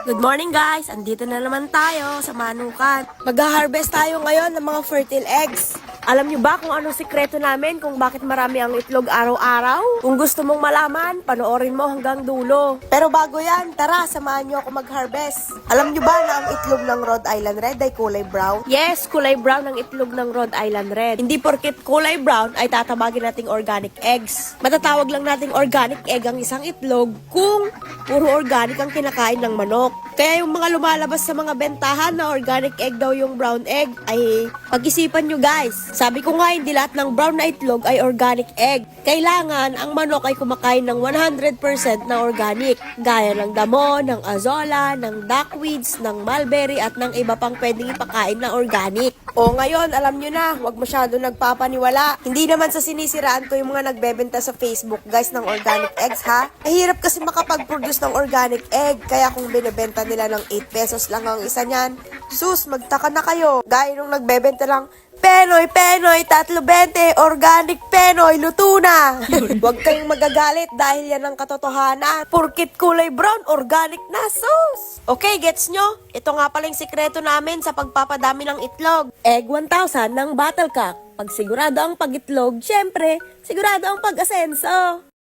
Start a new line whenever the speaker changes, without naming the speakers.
Good morning guys! Andito na naman tayo sa Manukan. Mag-harvest tayo ngayon ng mga fertile eggs. Alam nyo ba kung anong sikreto namin kung bakit marami ang itlog araw-araw? Kung gusto mong malaman, panoorin mo hanggang dulo. Pero bago yan, tara, samahan nyo ako mag-harvest. Alam nyo ba na ang itlog ng Rhode Island Red ay kulay brown? Yes, kulay brown ang itlog ng Rhode Island Red. Hindi porket kulay brown ay tatawagin nating organic eggs. Matatawag lang nating organic egg ang isang itlog kung puro organic ang kinakain ng manok. Kaya yung mga lumalabas sa mga bentahan na organic egg daw yung brown egg, ay pag-isipan nyo guys. Sabi ko nga, hindi lahat ng brown na itlog ay organic egg. Kailangan ang manok ay kumakain ng 100% na organic. Gaya ng damo, ng azola, ng duckweeds, ng mulberry at ng iba pang pwedeng ipakain na organic. O ngayon, alam nyo na, huwag masyado nagpapaniwala. Hindi naman sa sinisiraan ko yung mga nagbebenta sa Facebook guys ng organic eggs ha. Mahirap kasi makapag-produce ng organic egg. Kaya kung binibenta nila ng 8 pesos lang ang isa niyan, sus, magtaka na kayo. Gaya nung nagbebenta lang, Penoy, 3.20, organic Penoy, luto na. Huwag kayong magagalit dahil yan ang katotohanan. Porkit kulay brown, organic na, sus. Okay, gets nyo? Ito nga pala yung sikreto namin sa pagpapadami ng itlog. Egg 1,000 ng Battlecock. Pag sigurado ang pag-itlog, syempre, sigurado ang pag-asenso.